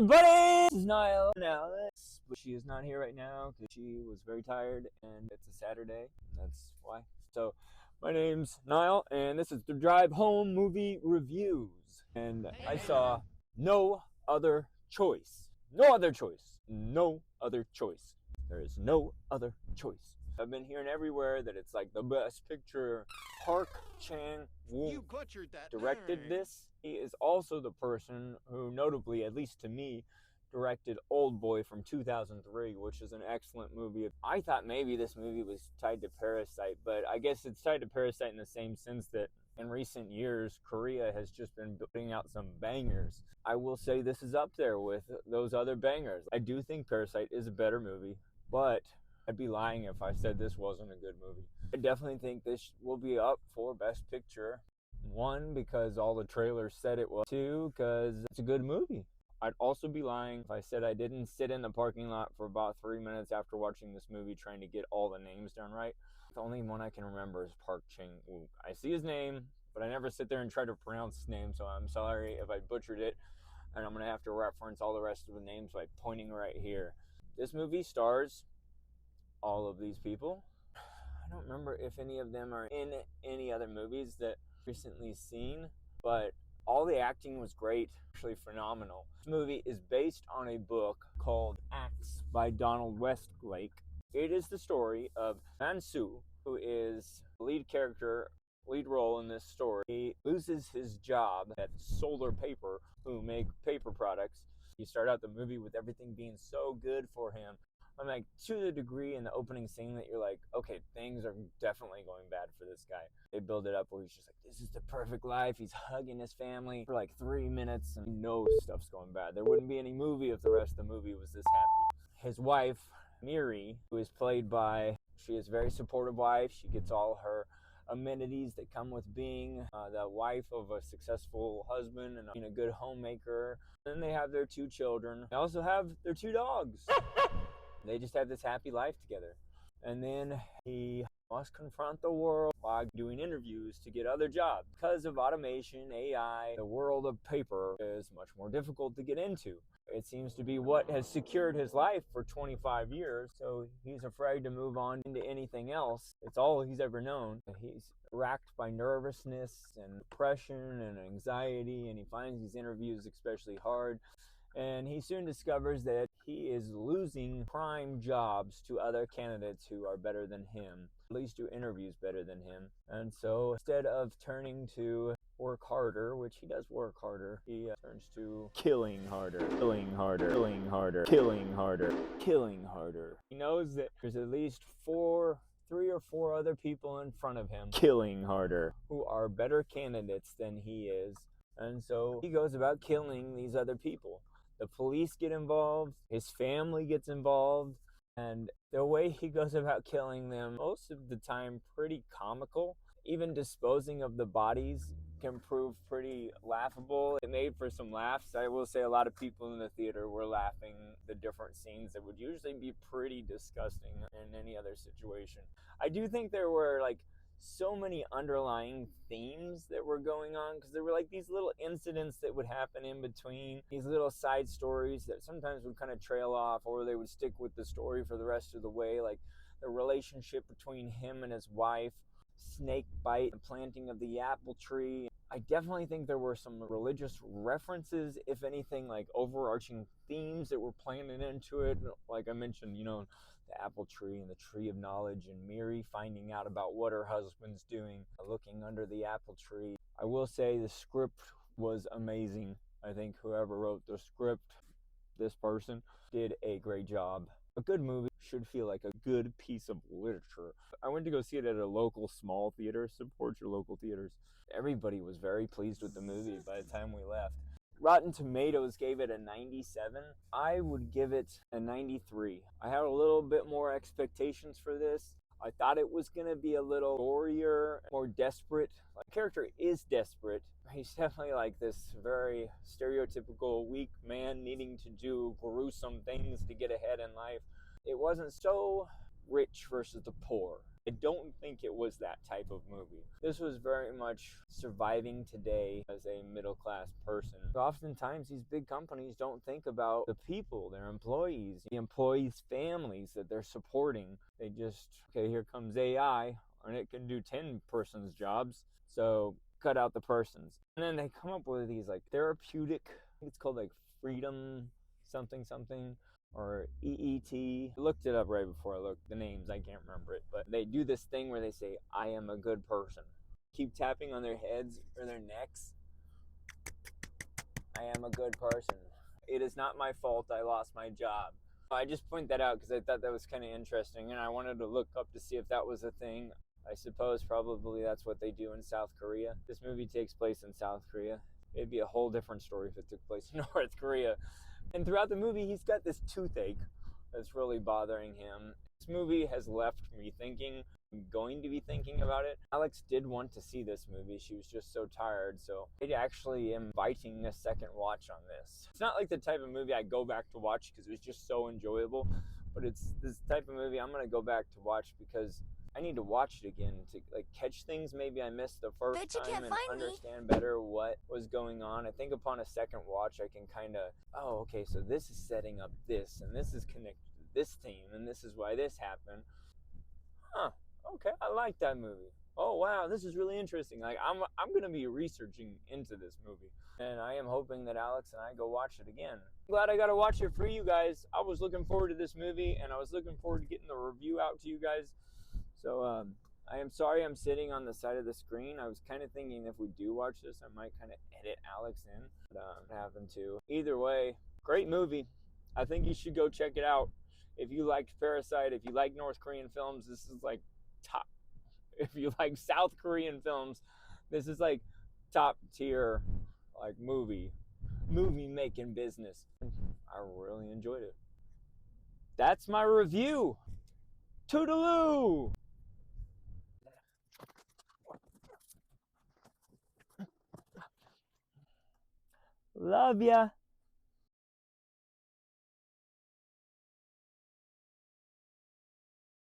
everybody! This is Niall and Alex, but she is not here right now because she was very tired and it's a Saturday, and that's why. So, my name's Niall, and this is the Drive Home Movie Reviews. And I saw No Other Choice. No other choice. No other choice. There is no other choice. I've been hearing everywhere that it's like the best picture. Park Chan-wook You butchered that. directed this. He is also the person who, notably, at least to me, directed Old Boy from 2003, which is an excellent movie. I thought maybe this movie was tied to Parasite, but I guess it's tied to Parasite in the same sense that in recent years, Korea has just been putting out some bangers. I will say this is up there with those other bangers. I do think Parasite is a better movie, but I'd be lying if I said this wasn't a good movie. I definitely think this will be up for Best Picture. One, because all the trailers said it was. Two, because it's a good movie. I'd also be lying if I said I didn't sit in the parking lot for about 3 minutes after watching this movie trying to get all the names down right. The only one I can remember is Park Chan-wook. I see his name, but I never sit there and try to pronounce his name, so I'm sorry if I butchered it. And I'm going to have to reference all the rest of the names by pointing right here. This movie stars all of these people. I don't remember if any of them are in any other movies that I've recently seen, but all the acting was great, actually phenomenal. This movie is based on a book called Acts by Donald Westlake. It is the story of Man-soo, who is the lead role in this story. He loses his job at Solar Paper, who make paper products. You start out the movie with everything being so good for him. I'm like, to the degree in the opening scene that you're like, okay, things are definitely going bad for this guy. They build it up where he's just like, this is the perfect life. He's hugging his family for like 3 minutes and you know stuff's going bad. There wouldn't be any movie if the rest of the movie was this happy. His wife, Miri, who is played by, she is a very supportive wife. She gets all her amenities that come with being the wife of a successful husband and being a good homemaker. Then they have their 2 children. They also have their 2 dogs. They just have this happy life together. And then he must confront the world while doing interviews to get other jobs. Because of automation, AI, the world of paper is much more difficult to get into. It seems to be what has secured his life for 25 years, so he's afraid to move on into anything else. It's all he's ever known. He's racked by nervousness and depression and anxiety, and he finds these interviews especially hard. And he soon discovers that he is losing prime jobs to other candidates who are better than him, at least do interviews better than him. And so instead of turning to work harder, which he does work harder, he turns to killing harder, killing harder, killing harder, killing harder, killing harder. He knows that there's at least 3 or 4 other people in front of him killing harder who are better candidates than he is. And so he goes about killing these other people. The police get involved, his family gets involved, and the way he goes about killing them, most of the time pretty comical. Even disposing of the bodies can prove pretty laughable. It made for some laughs. I will say a lot of people in the theater were laughing the different scenes that would usually be pretty disgusting in any other situation. I do think there were like so many underlying themes that were going on because there were like these little incidents that would happen in between, these little side stories that sometimes would kind of trail off or they would stick with the story for the rest of the way, like the relationship between him and his wife, snake bite, and planting of the apple tree. I definitely think there were some religious references, if anything, like overarching themes that were planted into it. Like I mentioned, the apple tree and the tree of knowledge and Miri finding out about what her husband's doing, looking under the apple tree. I will say the script was amazing. I think whoever wrote the script, this person, did a great job. A good movie should feel like a good piece of literature. I went to go see it at a local small theater. Support your local theaters. Everybody was very pleased with the movie by the time we left. Rotten Tomatoes gave it a 97. I would give it a 93. I had a little bit more expectations for this. I thought it was going to be a little gorier, more desperate. The character is desperate. He's definitely like this very stereotypical weak man needing to do gruesome things to get ahead in life. It wasn't so rich versus the poor. I don't think it was that type of movie. This was very much surviving today as a middle class person. Oftentimes, these big companies don't think about the people, their employees, the employees' families that they're supporting. They just, okay, here comes AI, and it can do 10 persons' jobs, so cut out the persons. And then they come up with these like therapeutic, I think it's called like freedom something something or EET. I looked it up right before I looked the names. I can't remember it, but they do this thing where they say, "I am a good person." Keep tapping on their heads or their necks. I am a good person. It is not my fault I lost my job. I just point that out because I thought that was kind of interesting, and I wanted to look up to see if that was a thing. I suppose probably that's what they do in South Korea. This movie takes place in South Korea. It'd be a whole different story if it took place in North Korea. And throughout the movie, he's got this toothache that's really bothering him. This movie has left me thinking, I'm going to be thinking about it. Alex did want to see this movie. She was just so tired. So I actually am inviting a second watch on this. It's not like the type of movie I go back to watch because it was just so enjoyable. But it's this type of movie I'm going to go back to watch because I need to watch it again to like catch things maybe I missed the first time and understand better what was going on. I think upon a second watch I can kind of, oh, okay, so this is setting up this and this is connected to this theme and this is why this happened. Huh, okay, I like that movie. Oh wow, this is really interesting. Like I'm going to be researching into this movie and I am hoping that Alex and I go watch it again. I'm glad I got to watch it for you guys. I was looking forward to this movie and I was looking forward to getting the review out to you guys. So I am sorry I'm sitting on the side of the screen. I was kind of thinking if we do watch this, I might kind of edit Alex in. But I'm having to. Either way, great movie. I think you should go check it out. If you liked Parasite, if you like North Korean films, this is like top. If you like South Korean films, this is like top tier like movie making business. I really enjoyed it. That's my review. Toodaloo! Love ya.